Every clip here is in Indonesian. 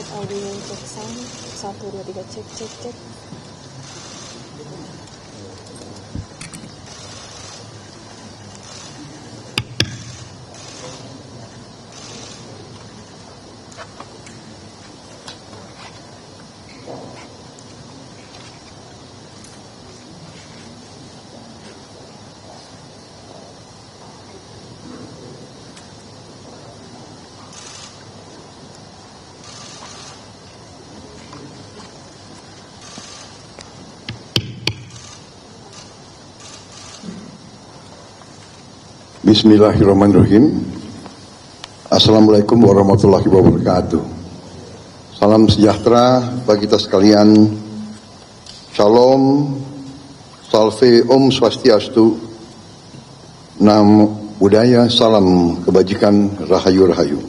cek audio, cek sound, 1, 2, 3, cek, cek, cek. Bismillahirrahmanirrahim. Assalamualaikum warahmatullahi wabarakatuh. Salam sejahtera bagi kita sekalian. Shalom, salve, om swastiastu, nam budaya, salam kebajikan, rahayu-rahayu.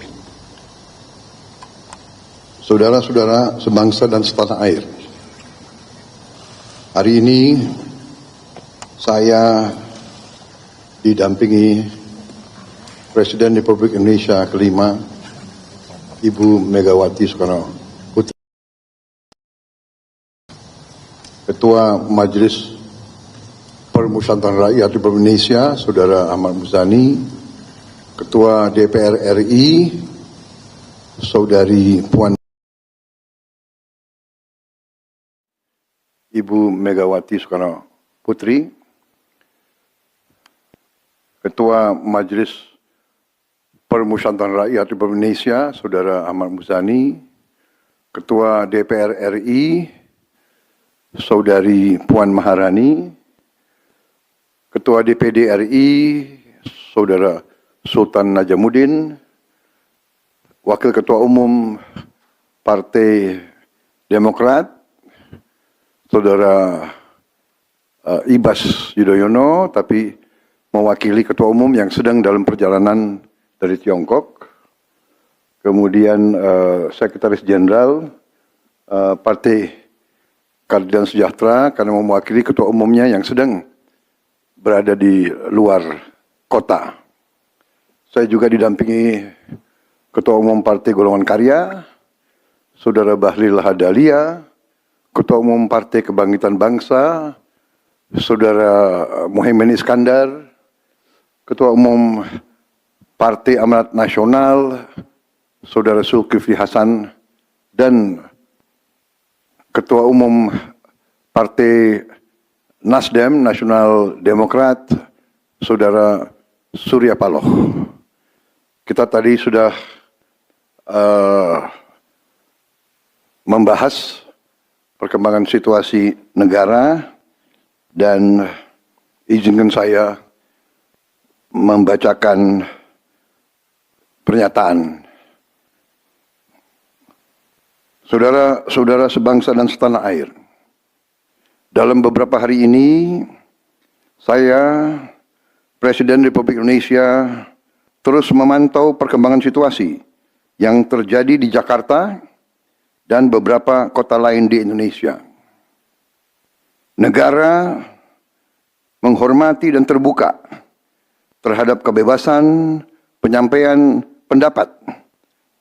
Saudara-saudara sebangsa dan setanah air, hari ini saya didampingi Presiden Republik Indonesia kelima, Ibu Megawati Soekarno Putri, Ketua Majelis Permusyawaratan Rakyat Republik Indonesia, Saudara Ahmad Muzani, Ketua DPR RI, Saudari Puan Ibu Megawati Soekarno Putri, Ketua Majelis Permusyawaratan Rakyat Republik Indonesia, Saudara Ahmad Muzani, Ketua DPR RI, Saudari Puan Maharani, Ketua DPD RI, Saudara Sultan Najamuddin, Wakil Ketua Umum Partai Demokrat, Saudara Ibas Yudhoyono, tapi mewakili Ketua Umum yang sedang dalam perjalanan dari Tiongkok. Kemudian Sekretaris Jenderal Partai Keadilan Sejahtera karena mewakili Ketua Umumnya yang sedang berada di luar kota. Saya juga didampingi Ketua Umum Partai Golongan Karya, Saudara Bahlil Lahadalia, Ketua Umum Partai Kebangkitan Bangsa, Saudara Muhaimin Iskandar, Ketua Umum Partai Amanat Nasional, Saudara Zulkifli Hasan, dan Ketua Umum Partai Nasdem, Nasional Demokrat, Saudara Surya Paloh. Kita tadi sudah membahas perkembangan situasi negara dan izinkan saya membacakan pernyataan. Saudara-saudara sebangsa dan setanah air, dalam beberapa hari ini saya, Presiden Republik Indonesia, terus memantau perkembangan situasi yang terjadi di Jakarta dan beberapa kota lain di Indonesia. Negara menghormati dan terbuka terhadap kebebasan penyampaian pendapat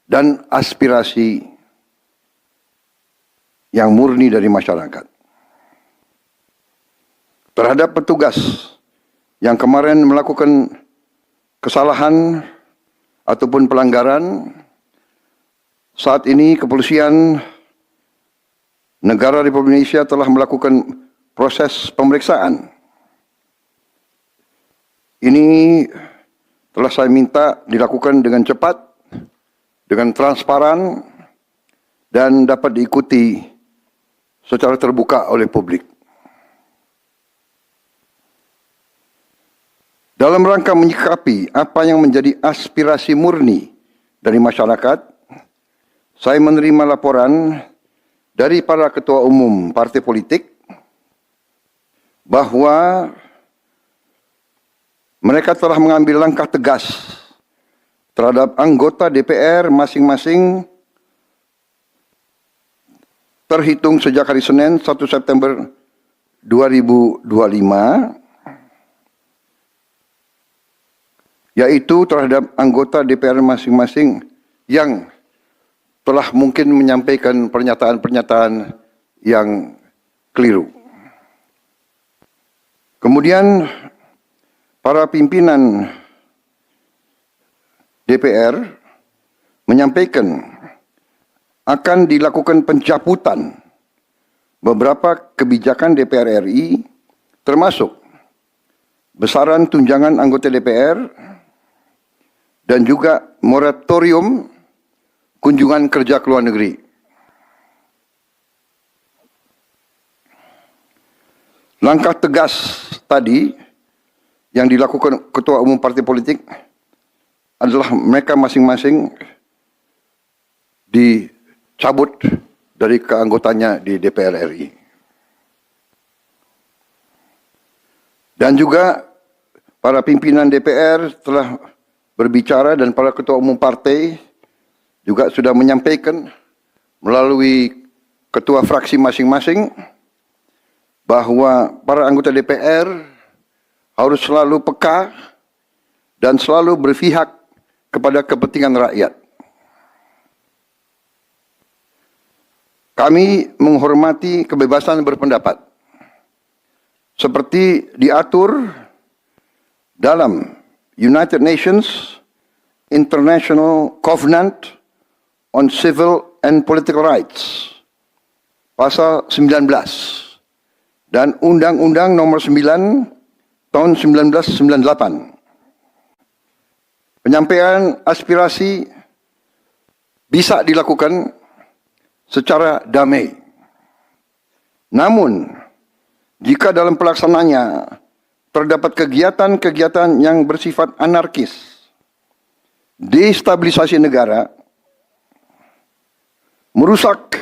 dan aspirasi yang murni dari masyarakat. Terhadap petugas yang kemarin melakukan kesalahan ataupun pelanggaran, saat ini Kepolisian Negara Republik Indonesia telah melakukan proses pemeriksaan. Ini telah saya minta dilakukan dengan cepat, dengan transparan, dan dapat diikuti secara terbuka oleh publik. Dalam rangka menyikapi apa yang menjadi aspirasi murni dari masyarakat, saya menerima laporan dari para ketua umum partai politik bahwa mereka telah mengambil langkah tegas terhadap anggota DPR masing-masing terhitung sejak hari Senin 1 September 2025, yaitu terhadap anggota DPR masing-masing yang telah mungkin menyampaikan pernyataan-pernyataan yang keliru. Kemudian para pimpinan DPR menyampaikan akan dilakukan pencabutan beberapa kebijakan DPR RI, termasuk besaran tunjangan anggota DPR dan juga moratorium kunjungan kerja ke luar negeri. Langkah tegas tadi yang dilakukan ketua umum partai politik adalah mereka masing-masing dicabut dari keanggotanya di DPR RI. Dan juga para pimpinan DPR telah berbicara dan para ketua umum partai juga sudah menyampaikan melalui ketua fraksi masing-masing bahwa para anggota DPR harus selalu peka dan selalu berpihak kepada kepentingan rakyat. Kami menghormati kebebasan berpendapat seperti diatur dalam United Nations International Covenant on Civil and Political Rights pasal 19 dan Undang-Undang Nomor 9 tahun 1998. Penyampaian aspirasi bisa dilakukan secara damai. Namun, jika dalam pelaksananya terdapat kegiatan-kegiatan yang bersifat anarkis, destabilisasi negara, merusak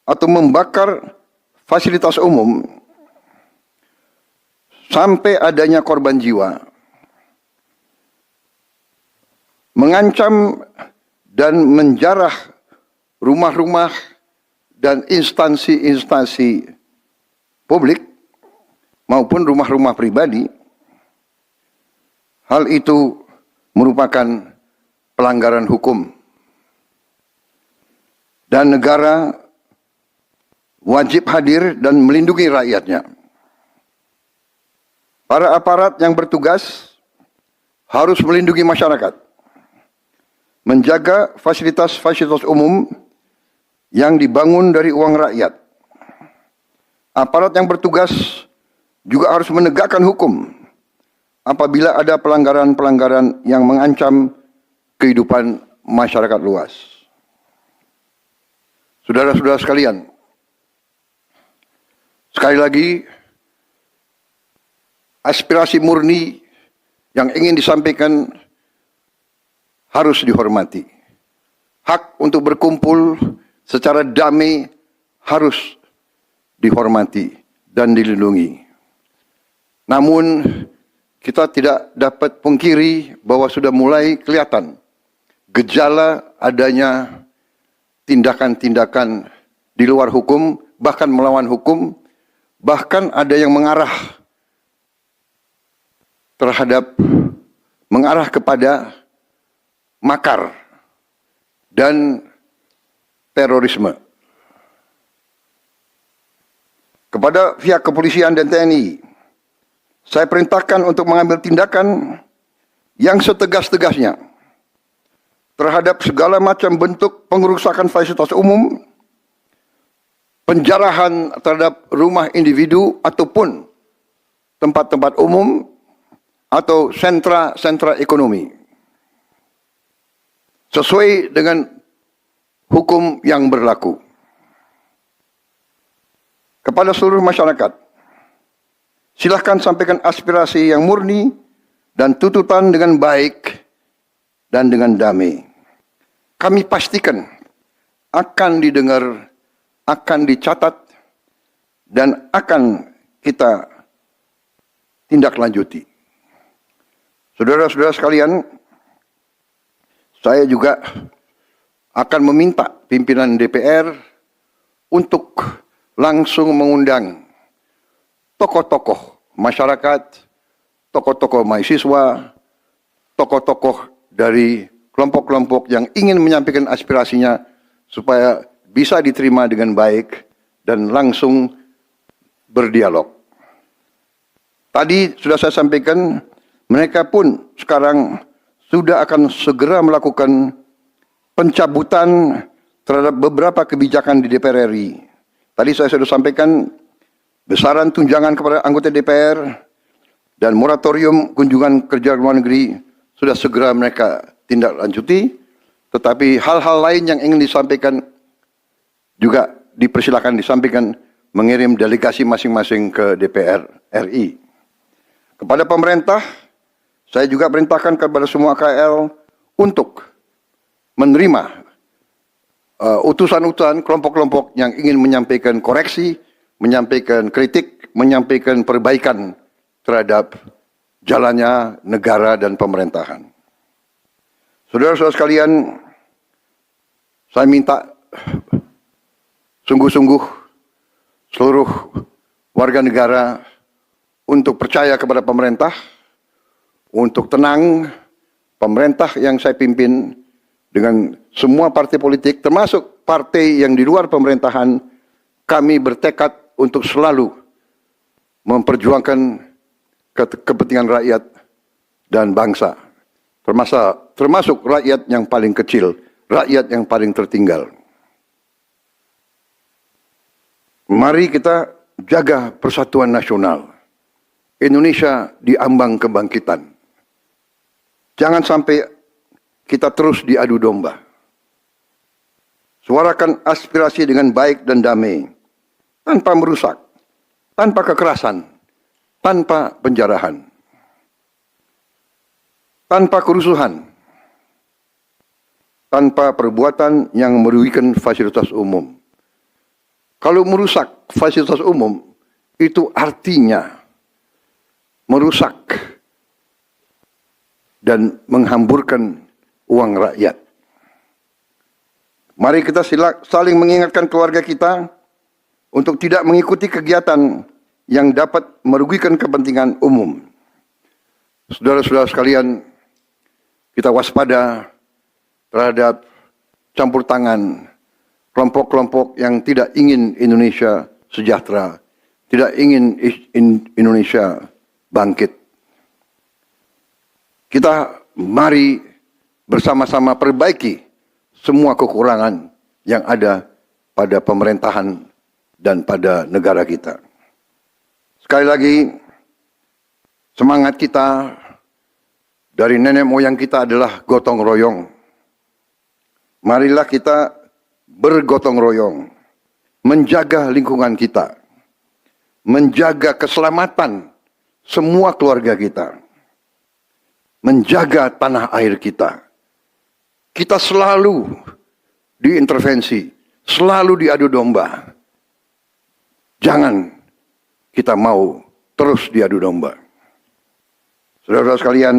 atau membakar fasilitas umum, sampai adanya korban jiwa, mengancam dan menjarah rumah-rumah dan instansi-instansi publik maupun rumah-rumah pribadi, hal itu merupakan pelanggaran hukum. Dan negara wajib hadir dan melindungi rakyatnya. Para aparat yang bertugas harus melindungi masyarakat, menjaga fasilitas-fasilitas umum yang dibangun dari uang rakyat. Aparat yang bertugas juga harus menegakkan hukum apabila ada pelanggaran-pelanggaran yang mengancam kehidupan masyarakat luas. Saudara-saudara sekalian, sekali lagi, aspirasi murni yang ingin disampaikan harus dihormati. Hak untuk berkumpul secara damai harus dihormati dan dilindungi. Namun, kita tidak dapat pungkiri bahwa sudah mulai kelihatan gejala adanya tindakan-tindakan di luar hukum, bahkan melawan hukum, bahkan ada yang mengarah kepada makar dan terorisme. Kepada pihak kepolisian dan TNI, saya perintahkan untuk mengambil tindakan yang setegas-tegasnya terhadap segala macam bentuk pengerusakan fasilitas umum, penjarahan terhadap rumah individu ataupun tempat-tempat umum atau sentra-sentra ekonomi, sesuai dengan hukum yang berlaku. Kepada seluruh masyarakat, silahkan sampaikan aspirasi yang murni dan tuntutan dengan baik dan dengan damai. Kami pastikan akan didengar, akan dicatat, dan akan kita tindak lanjuti. Saudara-saudara sekalian, saya juga akan meminta pimpinan DPR untuk langsung mengundang tokoh-tokoh masyarakat, tokoh-tokoh mahasiswa, tokoh-tokoh dari kelompok-kelompok yang ingin menyampaikan aspirasinya supaya bisa diterima dengan baik dan langsung berdialog. Tadi sudah saya sampaikan, mereka pun sekarang sudah akan segera melakukan pencabutan terhadap beberapa kebijakan di DPR RI. Tadi saya sudah sampaikan besaran tunjangan kepada anggota DPR dan moratorium kunjungan kerja luar negeri sudah segera mereka tindak lanjuti, tetapi hal-hal lain yang ingin disampaikan juga dipersilakan disampaikan mengirim delegasi masing-masing ke DPR RI. Kepada pemerintah, saya juga perintahkan kepada semua KL untuk menerima utusan-utusan kelompok-kelompok yang ingin menyampaikan koreksi, menyampaikan kritik, menyampaikan perbaikan terhadap jalannya negara dan pemerintahan. Saudara-saudara sekalian, saya minta sungguh-sungguh seluruh warga negara untuk percaya kepada pemerintah, untuk tenang. Pemerintah yang saya pimpin dengan semua partai politik, termasuk partai yang di luar pemerintahan, kami bertekad untuk selalu memperjuangkan kepentingan rakyat dan bangsa, termasuk rakyat yang paling kecil, rakyat yang paling tertinggal. Mari kita jaga persatuan nasional. Indonesia di ambang kebangkitan. Jangan sampai kita terus diadu domba. Suarakan aspirasi dengan baik dan damai, tanpa merusak, tanpa kekerasan, tanpa penjarahan, tanpa kerusuhan, tanpa perbuatan yang merugikan fasilitas umum. Kalau merusak fasilitas umum, itu artinya merusak dan menghamburkan uang rakyat. Mari kita saling mengingatkan keluarga kita untuk tidak mengikuti kegiatan yang dapat merugikan kepentingan umum. Saudara-saudara sekalian, kita waspada terhadap campur tangan kelompok-kelompok yang tidak ingin Indonesia sejahtera, tidak ingin Indonesia bangkit. Kita mari bersama-sama perbaiki semua kekurangan yang ada pada pemerintahan dan pada negara kita. Sekali lagi, semangat kita dari nenek moyang kita adalah gotong royong. Marilah kita bergotong royong, menjaga lingkungan kita, menjaga keselamatan semua keluarga kita, menjaga tanah air kita. Kita selalu diintervensi, selalu diadu domba. Jangan kita mau terus diadu domba. Saudara-saudara sekalian,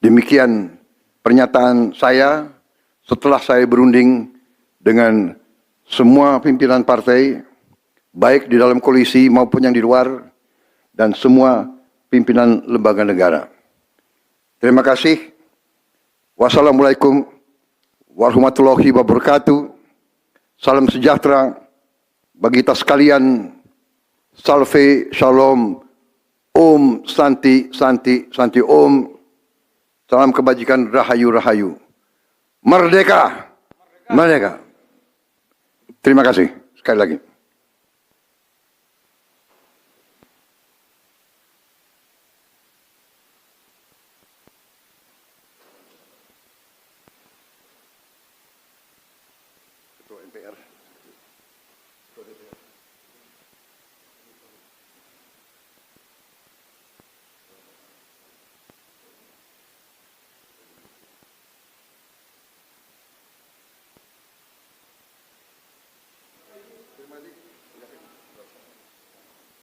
demikian pernyataan saya setelah saya berunding dengan semua pimpinan partai, baik di dalam koalisi maupun yang di luar, dan semua pimpinan lembaga negara. Terima kasih. Wassalamualaikum warahmatullahi wabarakatuh. Salam sejahtera bagi kita sekalian. Salve, shalom, om, santi, santi, santi, om. Salam kebajikan, rahayu, rahayu. Merdeka! Merdeka! Terima kasih sekali lagi. Ketua MPR.